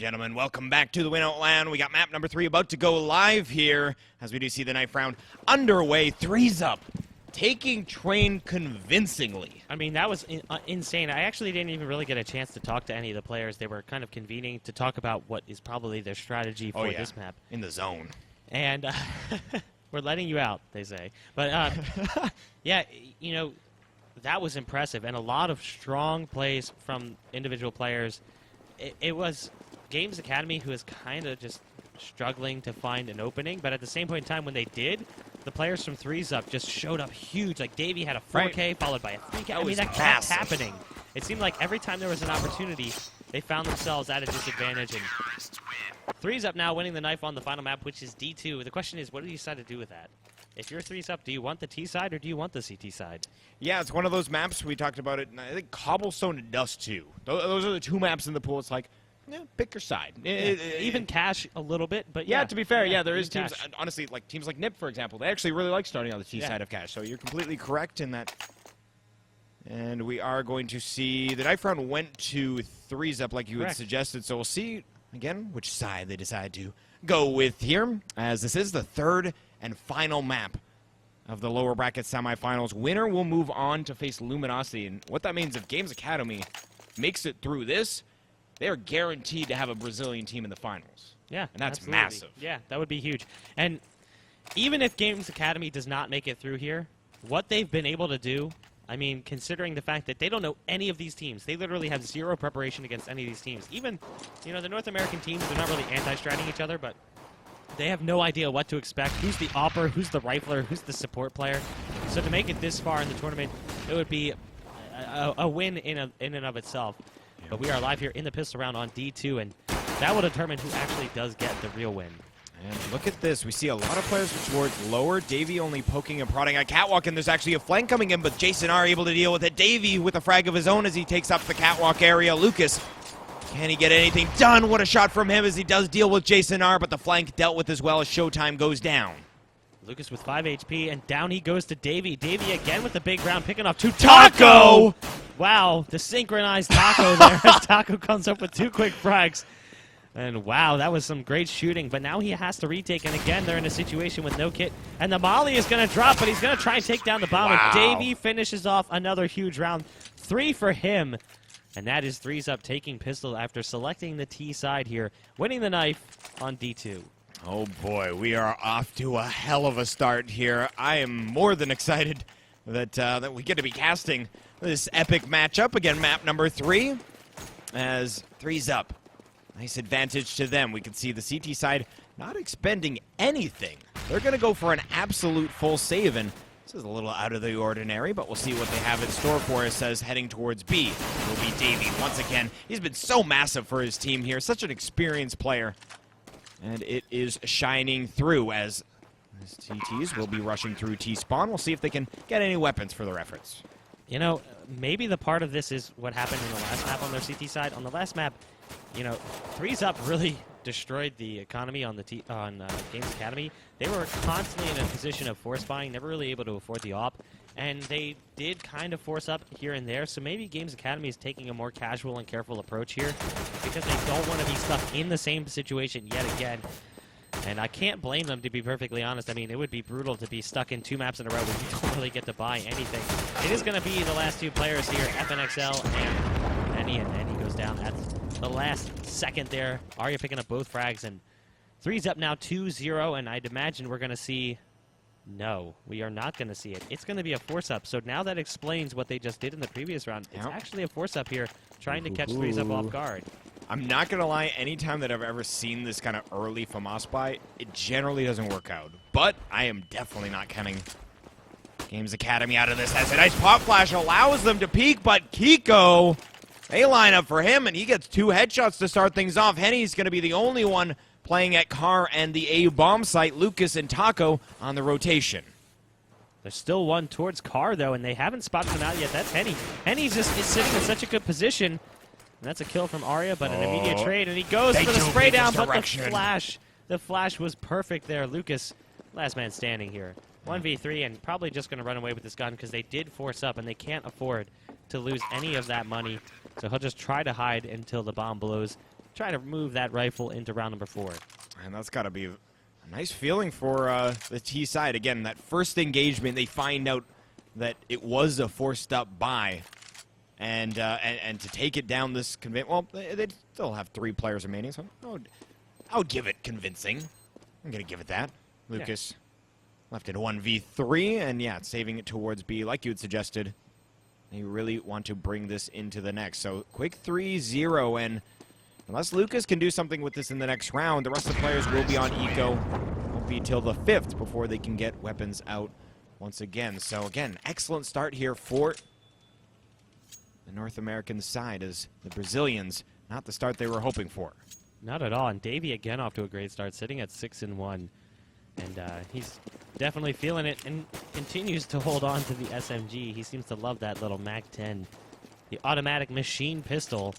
Gentlemen, welcome back to the WinOut land. We got map number 3 about to go live here as we do see the knife round underway. Threes up, taking train convincingly. I mean, that was insane. I actually didn't even really get a chance to talk to any of the players. They were kind of convening to talk about what is probably their strategy for this map. In the zone. And we're letting you out, they say. But, yeah, you know, that was impressive. And a lot of strong plays from individual players. It was Games Academy who is kind of just struggling to find an opening. But at the same point in time, when they did, the players from Threes Up just showed up huge. Like, Davey had a 4K followed by a 3K. I mean, that kept happening. It seemed like every time there was an opportunity, they found themselves at a disadvantage. And Threes Up now winning the knife on the final map, which is D2. The question is, what do you decide to do with that? If you're Threes Up, do you want the T side or do you want the CT side? Yeah, it's one of those maps. We talked about it, and I think Cobblestone and Dust 2. Those are the two maps in the pool. It's like, yeah, pick your side. Even Cash a little bit, but yeah, to be fair, there is teams, Cash. honestly, like teams like NIP, for example, they actually really like starting on the T side of Cash, so you're completely correct in that. And we are going to see the knife round went to Threes Up like you had suggested, so we'll see, again, which side they decide to go with here, as this is the third and final map of the lower bracket semifinals. Winner will move on to face Luminosity, and what that means, if Games Academy makes it through this, they are guaranteed to have a Brazilian team in the finals. Yeah, and that's absolutely. massive. Yeah, that would be huge. And even if Games Academy does not make it through here, what they've been able to do, I mean, considering the fact that they don't know any of these teams, they literally have zero preparation against any of these teams. Even, you know, the North American teams, they're not really anti-stratting each other, but they have no idea what to expect. Who's the opper, who's the rifler, who's the support player. So to make it this far in the tournament, it would be a win in and of itself. But we are live here in the pistol round on D2, and that will determine who actually does get the real win. And look at this. We see a lot of players towards lower. Davey only poking and prodding a catwalk, and there's actually a flank coming in, but Jason R able to deal with it. Davey with a frag of his own as he takes up the catwalk area. Lucas, can he get anything done? What a shot from him as he does deal with Jason R, but the flank dealt with as well as Showtime goes down. Lucas with 5 HP, and down he goes to Davey. Davey again with the big round, picking off to Taco! Wow, the synchronized Taco there as Taco comes up with 2 quick frags. And wow, that was some great shooting, but now he has to retake, and again, they're in a situation with no kit. And the molly is going to drop, but he's going to try and take down the bomb. Wow. And Davey finishes off another huge round. 3 for him. And that is Threes Up taking pistol after selecting the T side here, winning the knife on D2. Oh boy, we are off to a hell of a start here. I am more than excited that we get to be casting this epic matchup. Again, map number 3 as Threes Up. Nice advantage to them. We can see the CT side not expending anything. They're going to go for an absolute full save, and this is a little out of the ordinary, but we'll see what they have in store for us as heading towards B. It will be Davey once again. He's been so massive for his team here. Such an experienced player. And it is shining through as TTs will be rushing through T-spawn. We'll see if they can get any weapons for their efforts. You know, maybe the part of this is what happened in the last map on their CT side. On the last map, you know, Threes Up really destroyed the economy on Games Academy. They were constantly in a position of force buying, never really able to afford the op, and they did kind of force up here and there. So maybe Games Academy is taking a more casual and careful approach here because they don't want to be stuck in the same situation yet again. And I can't blame them, to be perfectly honest. I mean, it would be brutal to be stuck in 2 maps in a row where you don't really get to buy anything. It is going to be the last 2 players here, FNXL and Penny, and he goes down at the last second there. Arya picking up both frags, and Threes Up now 2-0, and I'd imagine we're going to see... No, we are not going to see it. It's going to be a force-up, so now that explains what they just did in the previous round. It's actually a force-up here, trying to catch Threes Up off guard. I'm not going to lie, anytime that I've ever seen this kind of early FAMAS buy, it generally doesn't work out. But I am definitely not counting Games Academy out of this. As a nice pop flash allows them to peek, but Kiko, they line up for him, and he gets 2 headshots to start things off. Henny's going to be the only one playing at Car and the A bomb site. Lucas and Taco on the rotation. There's still one towards Car, though, and they haven't spotted him out yet. That's Henny. Henny just is sitting in such a good position. And that's a kill from Arya, but an immediate trade, and he goes for the spray down, but the flash was perfect there. Lucas, last man standing here. 1v3, and probably just going to run away with this gun because they did force up, and they can't afford to lose any of that money. So he'll just try to hide until the bomb blows try to move that rifle into round number 4. And that's got to be a nice feeling for the T side. Again, that first engagement, they find out that it was a forced up buy. And to take it down this well, they still have 3 players remaining, so I would give it convincing. I'm going to give it that. Lucas left it 1v3, and yeah, saving it towards B, like you had suggested. They really want to bring this into the next. So quick 3-0, and unless Lucas can do something with this in the next round, the rest of the players will be on eco. Won't be till the 5th before they can get weapons out once again. So again, excellent start here for the North American side, as the Brazilians, not the start they were hoping for. Not at all, and Davey again off to a great start, sitting at 6-1. And he's definitely feeling it and continues to hold on to the SMG. He seems to love that little MAC-10, the automatic machine pistol.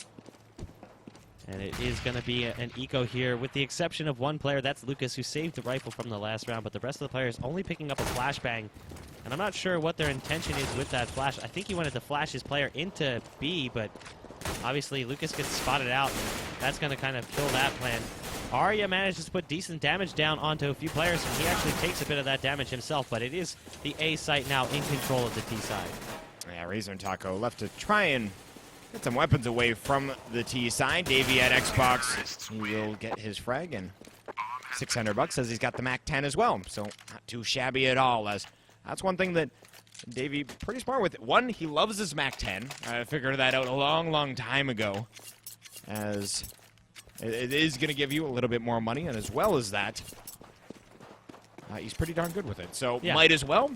And it is going to be an eco here, with the exception of one player. That's Lucas, who saved the rifle from the last round, but the rest of the players only picking up a flashbang. And I'm not sure what their intention is with that flash. I think he wanted to flash his player into B, but obviously Lucas gets spotted out, and that's going to kind of kill that plan. Arya manages to put decent damage down onto a few players, and he actually takes a bit of that damage himself, but it is the A site now in control of the T side. Yeah, Razor and Taco left to try and get some weapons away from the T side. Davey at Xbox, he will get his frag, and $600 says he's got the MAC-10 as well, so not too shabby at all, as that's one thing that Davey pretty smart with. One, he loves his MAC-10. I figured that out a long time ago, as it is going to give you a little bit more money, and as well as that, he's pretty darn good with it. So yeah. Might as well.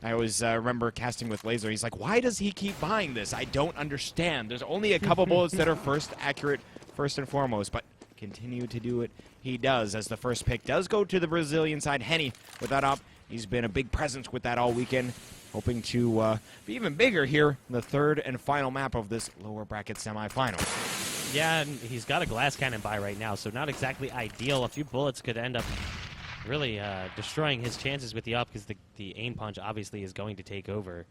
I always remember casting with Laser. He's like, why does he keep buying this? I don't understand. There's only a couple bullets that are accurate first and foremost, but continue to do it. He does, as the first pick does go to the Brazilian side. Henny with that op. He's been a big presence with that all weekend, hoping to be even bigger here in the 3rd and final map of this lower bracket semifinal. Yeah, and he's got a glass cannon by right now, so not exactly ideal. A few bullets could end up really destroying his chances with the up, because the aim punch obviously is going to take over.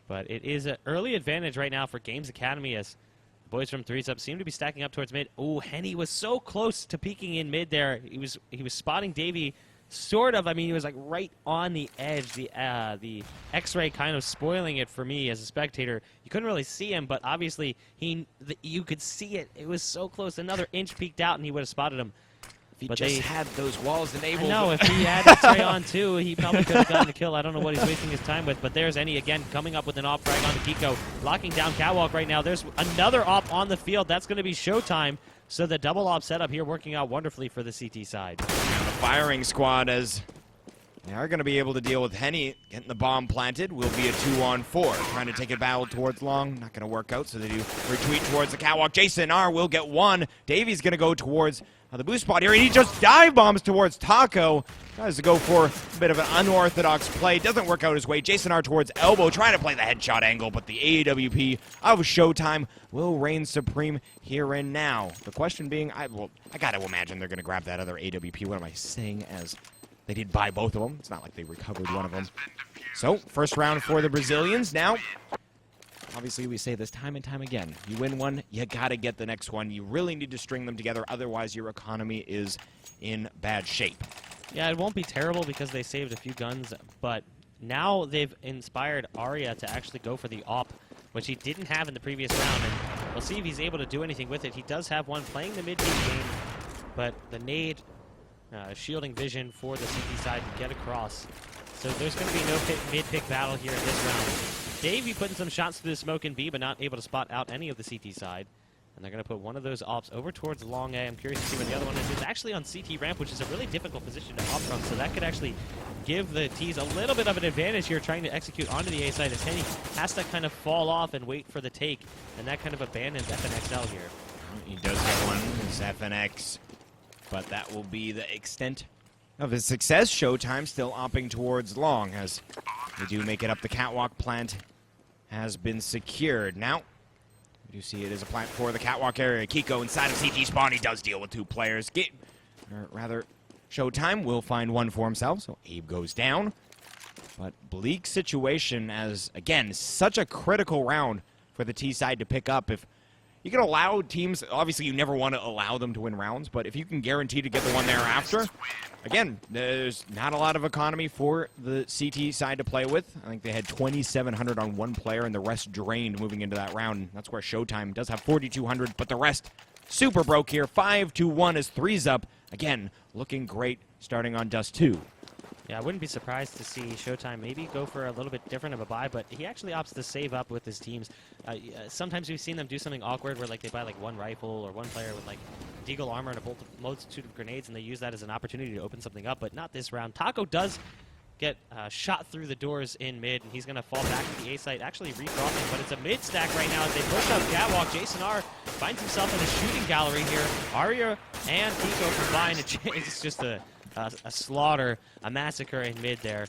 But it is an early advantage right now for Games Academy, as the boys from 3's Up seem to be stacking up towards mid. Oh, Henny was so close to peeking in mid there. He was spotting Davey. Sort of. I mean, he was like right on the edge. The X-ray kind of spoiling it for me as a spectator. You couldn't really see him, but obviously you could see it. It was so close. Another inch peeked out, and he would have spotted him. If he just had those walls enabled. I know. If he had X-ray on too, he probably could have gotten the kill. I don't know what he's wasting his time with. But there's Henny again coming up with an op frag on the Kiko, locking down Catwalk right now. There's another op on the field. That's going to be showtime. So the double op setup here working out wonderfully for the CT side. And the firing squad, as they are going to be able to deal with Henny getting the bomb planted, will be a 2-on-4. Trying to take a battle towards long. Not going to work out, so they do retreat towards the catwalk. Jason R will get one. Davey's going to go towards the boost spot here, and he just dive bombs towards Taco. Tries to go for a bit of an unorthodox play. Doesn't work out his way. Jason R towards elbow, trying to play the headshot angle, but the AWP of Showtime will reign supreme here and now. The question being, I got to imagine they're going to grab that other AWP. What am I saying, as they did buy both of them? It's not like they recovered one of them. So, first round for the Brazilians. Now, obviously, we say this time and time again. You win one, you got to get the next one. You really need to string them together, otherwise your economy is in bad shape. Yeah, it won't be terrible because they saved a few guns, but now they've inspired Arya to actually go for the op, which he didn't have in the previous round, and we'll see if he's able to do anything with it. He does have one playing the mid-game game, but the nade shielding vision for the CT side to get across. So there's going to be no mid-pick battle here in this round. Davey putting some shots through the smoke in B, but not able to spot out any of the CT side. And they're going to put one of those ops over towards long A. I'm curious to see where the other one is. It's actually on CT ramp, which is a really difficult position to op from, so that could actually give the T's a little bit of an advantage here trying to execute onto the A side, as Henny has to kind of fall off and wait for the take, and that kind of abandons FNXL here. He does get one, his FNX, but that will be the extent of his success. Showtime still opping towards long, as they do make it up. The catwalk plant has been secured. Now, you see it as a plant for the catwalk area. Kiko inside of CT spawn. He does deal with two players. Or rather, Showtime will find one for himself, so Abe goes down. But bleak situation, as, again, such a critical round for the T side to pick up. If you can allow teams, obviously you never want to allow them to win rounds, but if you can guarantee to get the one thereafter, again, there's not a lot of economy for the CT side to play with. I think they had 2,700 on one player and the rest drained moving into that round. That's where Showtime does have 4,200, but the rest super broke here. 5-1 as threes up. Again, looking great starting on Dust 2. Yeah, I wouldn't be surprised to see Showtime maybe go for a little bit different of a buy, but he actually opts to save up with his teams. Sometimes we've seen them do something awkward where like they buy like one rifle or one player with like deagle armor and a multitude of grenades, and they use that as an opportunity to open something up, but not this round. Taco does get shot through the doors in mid, and he's going to fall back to the A site, actually recrossing, but it's a mid stack right now as they push up Catwalk. Jason R finds himself in a shooting gallery here. Arya and Pico combined. It's just a slaughter, a massacre in mid there.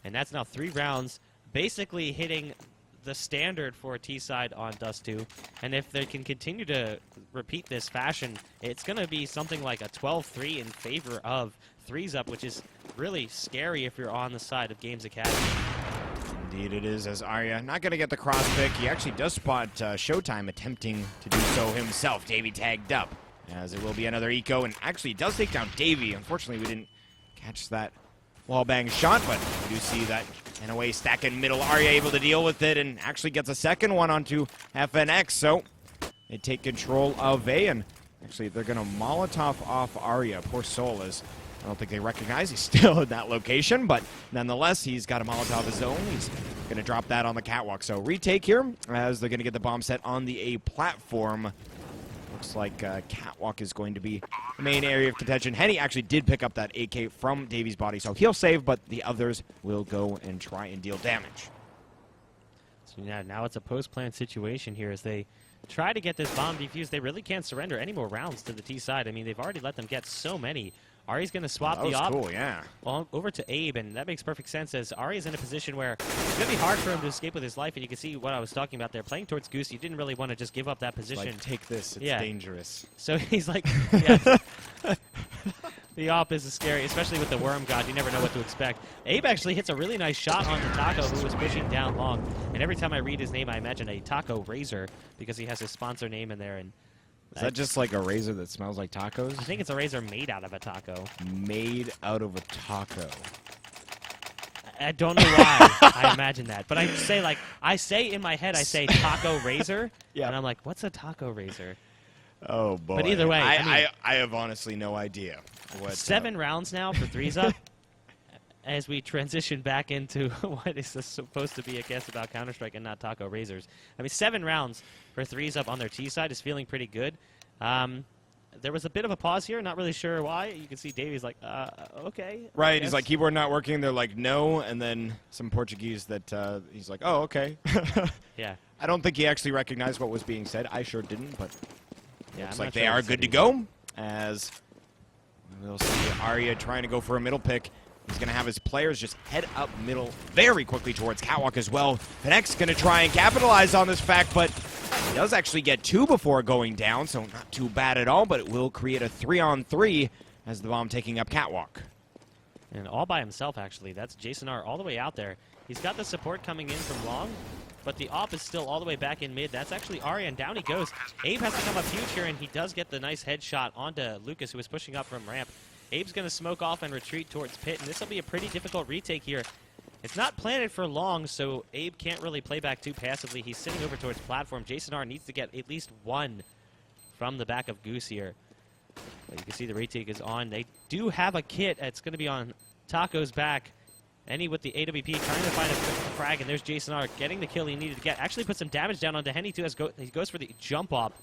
And that's now 3 rounds, basically hitting the standard for T-side on Dust 2. And if they can continue to repeat this fashion, it's going to be something like a 12-3 in favor of threes up, which is really scary if you're on the side of Games Academy. Indeed it is, as Arya not going to get the cross pick. He actually does spot Showtime attempting to do so himself. Davey tagged up, as it will be another eco, and actually does take down Davey. Unfortunately, we didn't catch that wallbang shot, but we do see that NOA stack in middle. Arya able to deal with it and actually gets a second one onto FNX, so they take control of A, and actually they're going to Molotov off Arya. Poor soul, as I don't think they recognize he's still at that location, but nonetheless, he's got a Molotov of his own. He's going to drop that on the catwalk. So retake here, as they're going to get the bomb set on the A platform. Looks like catwalk is going to be the main area of contention. Henny actually did pick up that AK from Davies' body, so he'll save, but the others will go and try and deal damage. So yeah, now it's a post-plant situation here as they try to get this bomb defused. They really can't surrender any more rounds to the T side. I mean, they've already let them get so many. Ari's going to swap the op cool, yeah. over to Abe, and that makes perfect sense as Ari's in a position where it's going to be hard for him to escape with his life, and you can see what I was talking about there. Playing towards Goose, you didn't really want to just give up that position. Like, take this, it's dangerous. So he's like, yeah. The op is scary, especially with the Worm God. You never know what to expect. Abe actually hits a really nice shot on the Taco, who was pushing down long. And every time I read his name, I imagine a Taco Razor, because he has his sponsor name in there. And is that just like a razor that smells like tacos? I think it's a razor made out of a taco. Made out of a taco. I don't know why I imagine that. But I say in my head, I say taco razor. Yeah. And I'm like, what's a taco razor? Oh, boy. But either way, I have honestly no idea. 7 rounds now for threes up. As we transition back into what is supposed to be a guess about Counter-Strike and not Taco Razors. I mean, 7 rounds for threes up on their T side is feeling pretty good. There was a bit of a pause here, not really sure why. You can see Davey's like, okay. Right, he's like, keyboard not working. They're like, no, and then some Portuguese that he's like, oh, okay. Yeah. I don't think he actually recognized what was being said. I sure didn't, but yeah, looks like they are good to go, as we'll see Arya trying to go for a middle pick. He's going to have his players just head up middle very quickly towards Catwalk as well. Fenex's going to try and capitalize on this fact, but he does actually get 2 before going down, so not too bad at all, but it will create a 3-on-3 as the bomb taking up Catwalk. And all by himself, actually. That's Jason R all the way out there. He's got the support coming in from long, but the op is still all the way back in mid. That's actually Arya, and down he goes. Abe has to come up huge here, and he does get the nice headshot onto Lucas, who was pushing up from ramp. Abe's going to smoke off and retreat towards pit, and this will be a pretty difficult retake here. It's not planted for long, so Abe can't really play back too passively. He's sitting over towards platform. Jason R needs to get at least 1 from the back of Goose here. But you can see the retake is on. They do have a kit. It's going to be on Taco's back. Henny with the AWP trying to find a frag, and there's Jason R getting the kill he needed to get. Actually put some damage down onto Henny, too, as he goes for the jump op.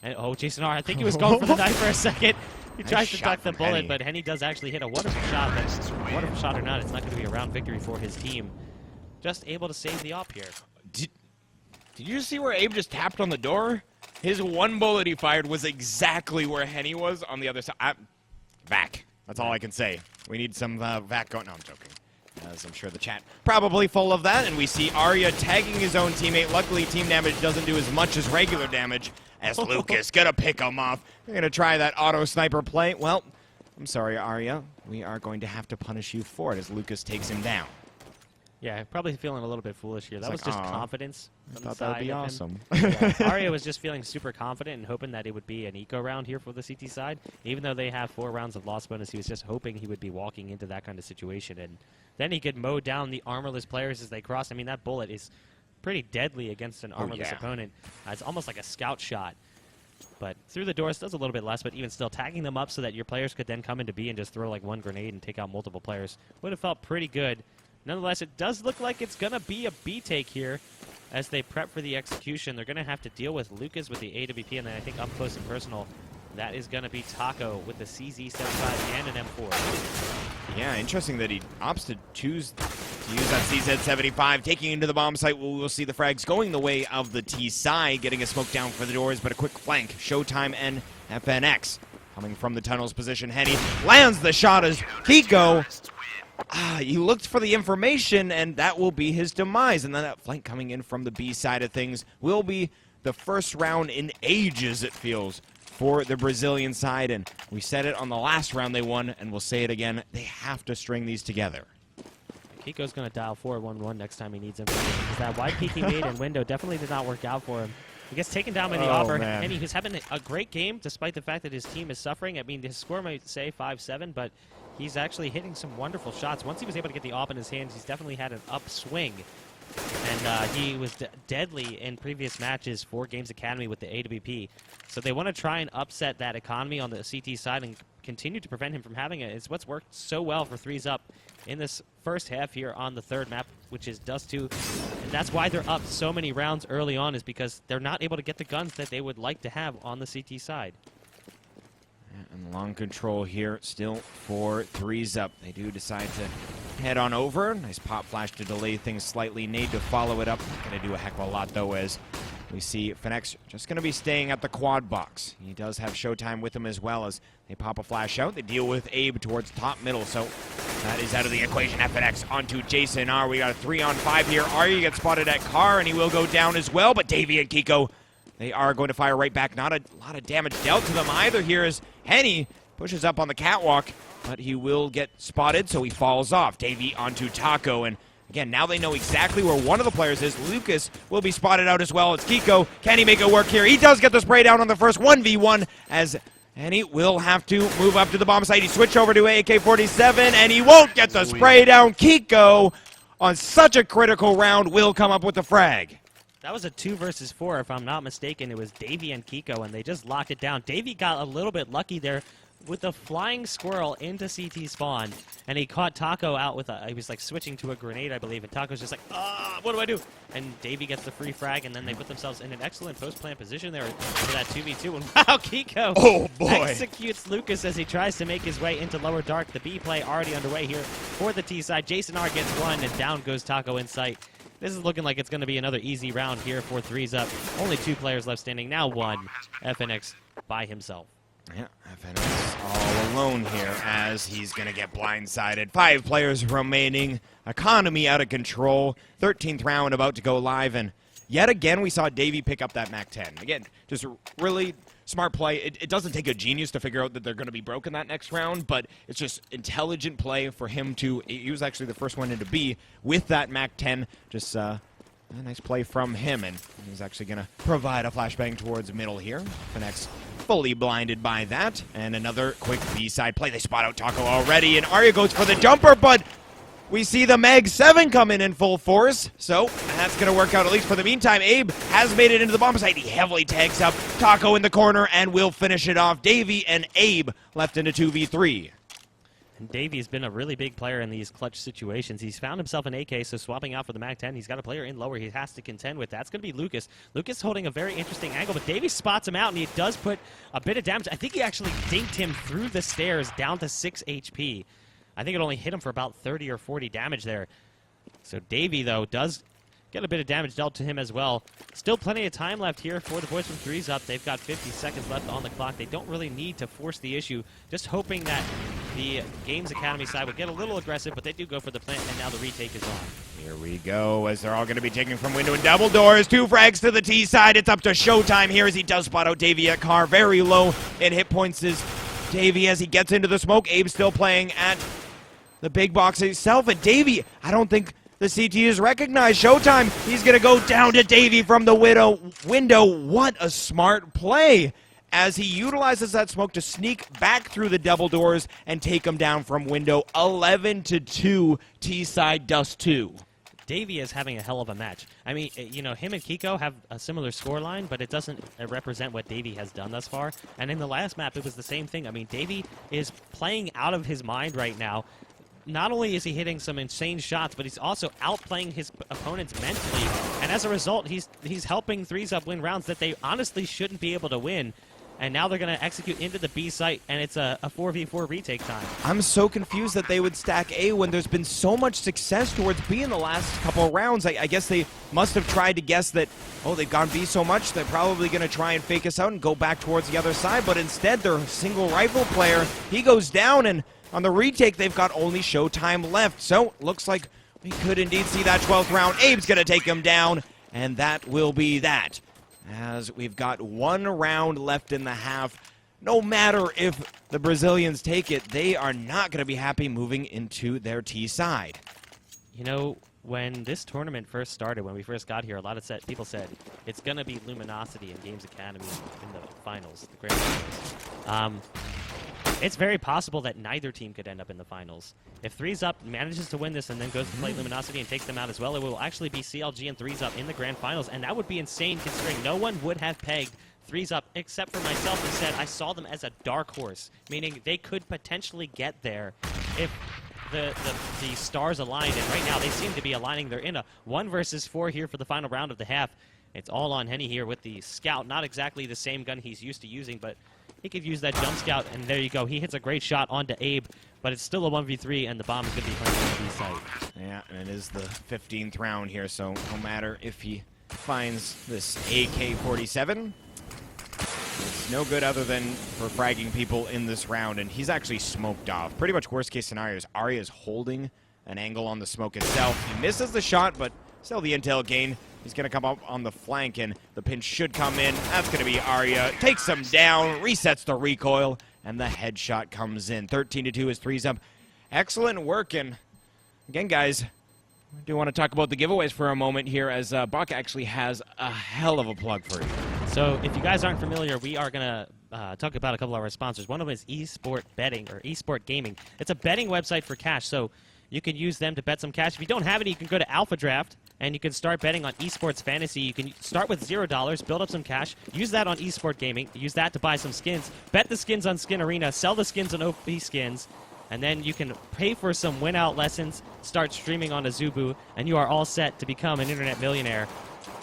And, oh, Jason R, I think he was going for the knife for a second. He tries to duck the bullet, but Henny does actually hit a wonderful shot. But wonderful shot or not, it's not going to be a round victory for his team. Just able to save the op here. Did you see where Abe just tapped on the door? His 1 bullet he fired was exactly where Henny was on the other side. Vac. That's all I can say. We need some Vac going. No, I'm joking. As I'm sure the chat probably full of that. And we see Arya tagging his own teammate. Luckily, team damage doesn't do as much as regular damage. As Lucas gonna pick him off. They're gonna try that auto sniper play. Well, I'm sorry, Arya. We are going to have to punish you for it as Lucas takes him down. Yeah, probably feeling a little bit foolish here. That was just confidence. I from thought the that would be side of awesome. him. Yeah, Aria was just feeling super confident and hoping that it would be an eco round here for the CT side. Even though they have 4 rounds of loss bonus, he was just hoping he would be walking into that kind of situation. And then he could mow down the armorless players as they cross. I mean, that bullet is pretty deadly against an armorless opponent. It's almost like a scout shot. But through the doors does a little bit less, but even still tagging them up so that your players could then come into B and just throw like one grenade and take out multiple players would have felt pretty good. Nonetheless, it does look like it's going to be a B take here as they prep for the execution. They're going to have to deal with Lucas with the AWP, and then I think up close and personal, that is going to be Taco with the CZ75 and an M4. Yeah, interesting that he opts to choose to use that CZ75, taking into the bomb site. We'll see the frags going the way of the T side, getting a smoke down for the doors, but a quick flank. Showtime and FNX coming from the tunnels position. Henny lands the shot as Kiko. He looked for the information, and that will be his demise. And then that flank coming in from the B side of things will be the first round in ages, it feels, for the Brazilian side. And we said it on the last round they won, and we'll say it again. They have to string these together. Kiko's going to dial 411 next time he needs him. Because that wide peek he made in window definitely did not work out for him. He gets taken down by the offer, and he's having a great game despite the fact that his team is suffering. I mean, his score might say 5-7, but he's actually hitting some wonderful shots. Once he was able to get the AWP in his hands, he's definitely had an upswing. And he was deadly in previous matches for Games Academy with the AWP. So they want to try and upset that economy on the CT side and continue to prevent him from having it. It's what's worked so well for 3s Up in this first half here on the third map, which is Dust 2. And that's why they're up so many rounds early on, is because they're not able to get the guns that they would like to have on the CT side. And long control here still for 3s Up. They do decide to head on over. Nice pop flash to delay things slightly. Nade to follow it up. Not going to do a heck of a lot, though, as we see FNX just going to be staying at the quad box. He does have Showtime with him as well as they pop a flash out. They deal with Abe towards top middle, so that is out of the equation. FNX onto Jason R. We got a 3-on-5 here. Arya gets spotted at Car, and he will go down as well, but Davey and Kiko, they are going to fire right back. Not a lot of damage dealt to them either here as Henny pushes up on the catwalk, but he will get spotted, so he falls off. Davey onto Taco, and again, now they know exactly where one of the players is. Lucas will be spotted out as well. It's Kiko. Can he make it work here? He does get the spray down on the first 1v1 as Henny will have to move up to the bomb site. He switched over to AK-47, and he won't get the spray down. Kiko, on such a critical round, will come up with the frag. That was a 2 versus 4, if I'm not mistaken. It was Davey and Kiko, and they just locked it down. Davey got a little bit lucky there with a flying squirrel into CT spawn, and he caught Taco out with he was like switching to a grenade, I believe, and Taco's just like, what do I do? And Davey gets the free frag, and then they put themselves in an excellent post-plant position there for that 2v2, and wow, Kiko executes Lucas as he tries to make his way into lower dark. The B play already underway here for the T side. Jason R gets one, and down goes Taco in sight. This is looking like it's going to be another easy round here for 3s Up. Only 2 players left standing. Now 1. FNX by himself. Yeah, FNX all alone here as he's going to get blindsided. 5 players remaining. Economy out of control. 13th round about to go live. And yet again, we saw Davey pick up that MAC-10. Again, just really smart play. It doesn't take a genius to figure out that they're going to be broken that next round, but it's just intelligent play for him to... He was actually the first one into B with that MAC-10. Just a nice play from him, and he's actually going to provide a flashbang towards middle here. FNX fully blinded by that, and another quick B-side play. They spot out Taco already, and Arya goes for the jumper, but we see the Mag-7 come in full force, so that's going to work out at least for the meantime. Abe has made it into the bomb site. He heavily tags up Taco in the corner and will finish it off. Davey and Abe left into 2v3. And Davey's been a really big player in these clutch situations. He's found himself an AK, so swapping out for the Mag-10. He's got a player in lower he has to contend with. That's going to be Lucas. Lucas holding a very interesting angle, but Davey spots him out, and he does put a bit of damage. I think he actually dinked him through the stairs down to 6 HP. I think it only hit him for about 30 or 40 damage there. So Davey, though, does get a bit of damage dealt to him as well. Still plenty of time left here for the boys from 3s Up. They've got 50 seconds left on the clock. They don't really need to force the issue. Just hoping that the Games Academy side will get a little aggressive, but they do go for the plant, and now the retake is on. Here we go, as they're all going to be taking from window and double doors. 2 frags to the T side. It's up to Showtime here as he does spot out Davey at Car. Very low in hit points is Davey as he gets into the smoke. Abe still playing at the big box itself. And Davey, I don't think The CT is recognized. Showtime. He's going to go down to Davey from the window. What a smart play as he utilizes that smoke to sneak back through the double doors and take him down from window. 11-2 T-side Dust 2. Davey is having a hell of a match. I mean, you know, him and Kiko have a similar scoreline, but it doesn't represent what Davey has done thus far. And in the last map, it was the same thing. I mean, Davey is playing out of his mind right now. Not only is he hitting some insane shots, but he's also outplaying his opponents mentally. And as a result, he's helping 3s Up win rounds that they honestly shouldn't be able to win. And now they're going to execute into the B site, and it's a 4v4 retake time. I'm so confused that they would stack A when there's been so much success towards B in the last couple of rounds. I guess they must have tried to guess that, oh, they've gone B so much, they're probably going to try and fake us out and go back towards the other side. But instead, their single rifle player, he goes down, and on the retake, they've got only Showtime left. So, looks like we could indeed see that 12th round. Abe's going to take him down, and that will be that. As we've got 1 round left in the half. No matter if the Brazilians take it, they are not going to be happy moving into their T side. You know, when this tournament first started, when we first got here, a lot of people said it's going to be Luminosity and Games Academy in the finals, the grand finals. It's very possible that neither team could end up in the finals. If 3s Up manages to win this and then goes to play Luminosity and takes them out as well, it will actually be CLG and 3s Up in the grand finals, and that would be insane considering no one would have pegged 3s Up except for myself and said I saw them as a dark horse, meaning they could potentially get there if the stars aligned, and right now they seem to be aligning. They're in a 1 versus 4 here for the final round of the half. It's all on Henny here with the Scout, not exactly the same gun he's used to using, but he could use that jump scout, and there you go. He hits a great shot onto Abe, but it's still a 1v3, and the bomb is going to be planted on the B site. Yeah, and it is the 15th round here, so no matter if he finds this AK-47, it's no good other than for fragging people in this round, and he's actually smoked off. Pretty much worst case scenario is Arya is holding an angle on the smoke itself. He misses the shot, but still the intel gain. He's going to come up on the flank, and the pinch should come in. That's going to be Arya. Takes him down, resets the recoil, and the headshot comes in. 13-2 is 3s Up. Excellent work, and again, guys, I do want to talk about the giveaways for a moment here, as Buck actually has a hell of a plug for you. So if you guys aren't familiar, we are going to talk about a couple of our sponsors. One of them is Esport Betting, or Esport Gaming. It's a betting website for cash, so you can use them to bet some cash. If you don't have any, you can go to Alpha Draft, and you can start betting on esports fantasy. You can start with $0, build up some cash, use that on Esport Gaming, use that to buy some skins, bet the skins on Skin Arena, sell the skins on OP Skins, and then you can pay for some WinOut lessons, start streaming on Azubu, and you are all set to become an internet millionaire.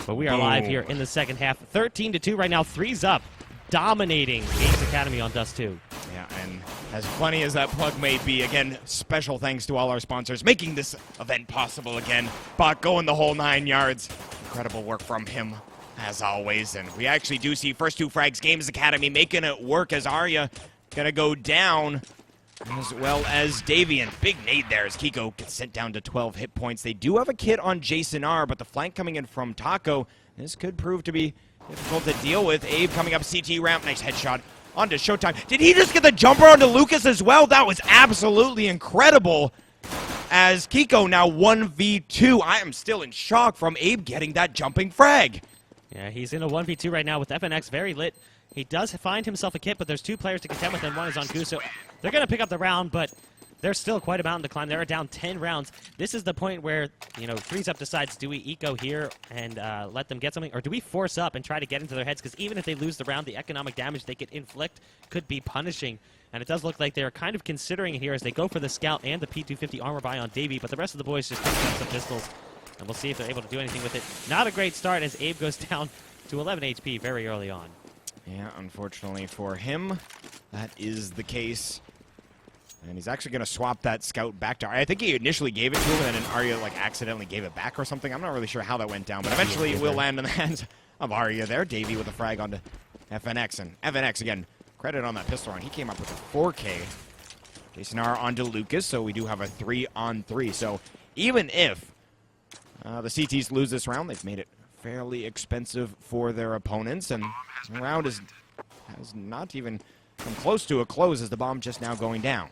But we are live here in the second half. 13-2 right now, 3s Up, dominating Games Academy on Dust 2. Yeah, and as funny as that plug may be, again, special thanks to all our sponsors making this event possible again. Bot going the whole 9 yards. Incredible work from him, as always. And we actually do see first 2 frags, Games Academy making it work as Arya gonna go down, as well as Davian. Big nade there as Kiko gets sent down to 12 hit points. They do have a kit on Jason R, but the flank coming in from Taco, this could prove to be difficult to deal with. Abe coming up CT ramp, nice headshot onto Showtime. Did he just get the jumper onto Lucas as well? That was absolutely incredible. As Kiko now 1v2. I am still in shock from Abe getting that jumping frag. Yeah, he's in a 1v2 right now with FNX very lit. He does find himself a kit, but there's 2 players to contend with, and one is on Guso. They're going to pick up the round, but there's still quite a mountain to climb. They're down 10 rounds. This is the point where, you know, 3s Up decides, do we eco here and let them get something, or do we force up and try to get into their heads? Because even if they lose the round, the economic damage they could inflict could be punishing. And it does look like they're kind of considering it here as they go for the Scout and the P250 armor buy on Davey, but the rest of the boys just picking up some pistols, and we'll see if they're able to do anything with it. Not a great start as Abe goes down to 11 HP very early on. Yeah, unfortunately for him, that is the case. And he's actually going to swap that Scout back to Arya. I think he initially gave it to him, and then Arya like accidentally gave it back or something. I'm not really sure how that went down, but eventually it will land in the hands of Arya there. Davey with a frag onto FNX, and FNX, again, credit on that pistol run. He came up with a 4K. Jason R onto Lucas, so we do have a 3-on-3. So even if the CTs lose this round, they've made it fairly expensive for their opponents, and the round has not even come close to a close as the bomb just now going down.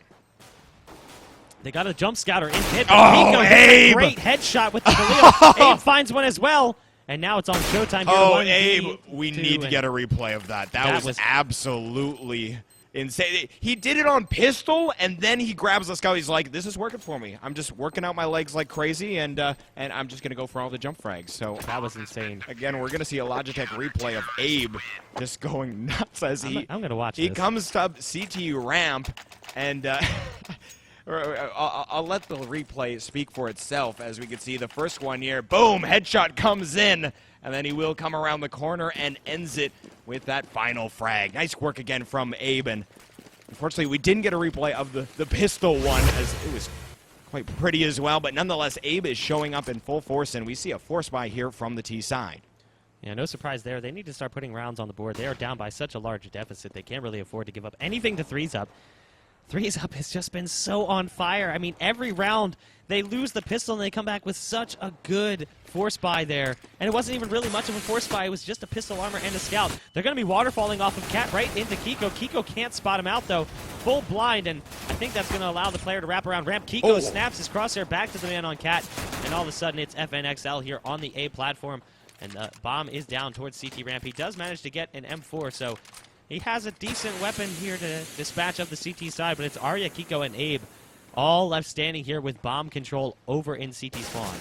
They got a jump scouter in pit. Oh, Kiko Abe! A great headshot with the Galil. Abe finds one as well. And now it's on showtime here. Oh, 1v2, Abe, we need to get a replay of that. That was absolutely insane. He did it on pistol, and then he grabs the scout. He's like, this is working for me. I'm just working out my legs like crazy, and I'm just going to go for all the jump frags. So that was insane. Again, we're going to see a Logitech replay of Abe just going nuts as I'm going to watch this. He comes to CT ramp, and I'll let the replay speak for itself. As we can see, the first one here, boom, headshot comes in, and then he will come around the corner and ends it with that final frag. Nice work again from Abe, and unfortunately, we didn't get a replay of the pistol one, as it was quite pretty as well, but nonetheless, Abe is showing up in full force, and we see a force buy here from the T side. Yeah, no surprise there. They need to start putting rounds on the board. They are down by such a large deficit. They can't really afford to give up anything to Threes Up. Threes Up has just been so on fire. I mean, every round they lose the pistol and they come back with such a good force buy there. And it wasn't even really much of a force buy. It was just a pistol armor and a scout. They're going to be waterfalling off of Cat right into Kiko. Kiko can't spot him out, though. Full blind, and I think that's going to allow the player to wrap around ramp. Kiko snaps his crosshair back to the man on Cat, and all of a sudden it's FNXL here on the A platform. And the bomb is down towards CT ramp. He does manage to get an M4, so he has a decent weapon here to dispatch up the CT side, but it's Arya, Kiko, and Abe all left standing here with bomb control over in CT spawn.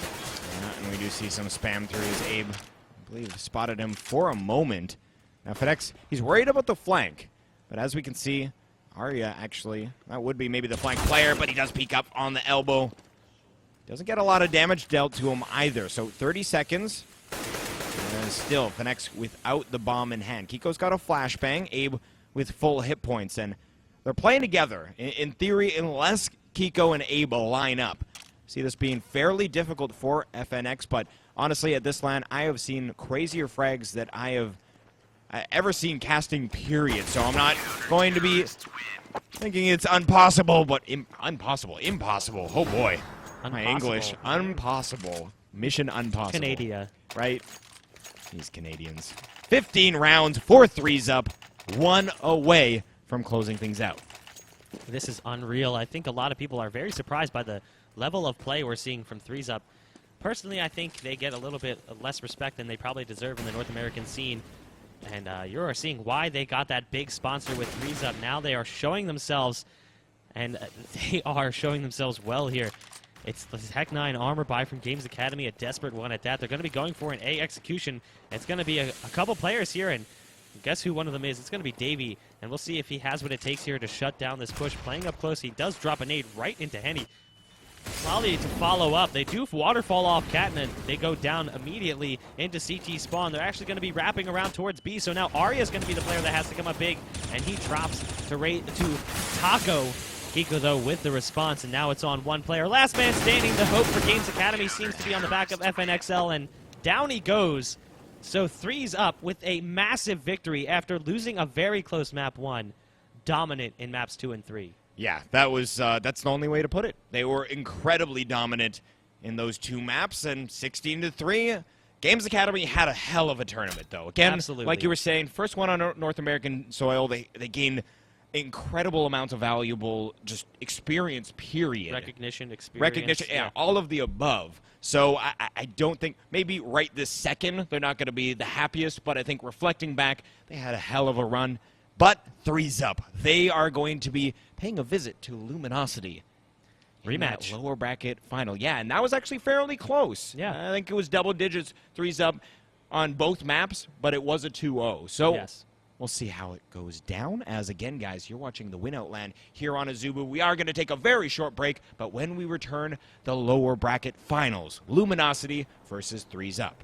Yeah, and we do see some spam through as Abe, I believe, spotted him for a moment. Now, FedEx, he's worried about the flank, but as we can see, Arya actually, that would be maybe the flank player, but he does peek up on the elbow. Doesn't get a lot of damage dealt to him either, so 30 seconds. And still, Phoenix without the bomb in hand. Kiko's got a flashbang, Abe with full hit points, and they're playing together. In theory, unless Kiko and Abe line up. See this being fairly difficult for FNX, but honestly, at this LAN, I have seen crazier frags that I have ever seen casting, period. So I'm not going to be thinking it's impossible, but impossible. Oh boy. My English. Impossible. Mission impossible. Canada. Right? These Canadians. 15 rounds, 4 threes up, 1 away from closing things out. This is unreal. I think a lot of people are very surprised by the level of play we're seeing from Threes Up. Personally, I think they get a little bit less respect than they probably deserve in the North American scene. And you are seeing why they got that big sponsor with Threes Up. Now they are showing themselves, and they are showing themselves well here. It's the Tech 9 armor buy from Games Academy, a desperate one at that. They're going to be going for an A execution. It's going to be a couple players here, and guess who one of them is? It's going to be Davey, and we'll see if he has what it takes here to shut down this push. Playing up close, he does drop a nade right into Henny. Molly to follow up. They do waterfall off Cat, and they go down immediately into CT spawn. They're actually going to be wrapping around towards B, so now Arya is going to be the player that has to come up big, and he drops to Taco. Kiko, though, with the response, and now it's on one player. Last man standing. The hope for Games Academy seems to be on the back of FNXL, and down he goes. So Threes Up with a massive victory after losing a very close map 1, dominant in maps 2 and 3. Yeah, that was that's the only way to put it. They were incredibly dominant in those 2 maps, and 16-3. Games Academy had a hell of a tournament, though. Again, absolutely, like you were saying, first one on North American soil. They gained incredible amounts of valuable just experience, period. Recognition, experience. Recognition, yeah, all of the above. So I don't think, maybe right this second, they're not going to be the happiest, but I think reflecting back, they had a hell of a run. But Threes Up, they are going to be paying a visit to Luminosity. Rematch. Lower bracket final. Yeah, and that was actually fairly close. Yeah. I think it was double digits, Threes Up on both maps, but it was a 2-0. So yes. We'll see how it goes down. As again, guys, you're watching the WinOut LAN here on Azubu. We are going to take a very short break, but when we return, the lower bracket finals. Luminosity versus Threes Up.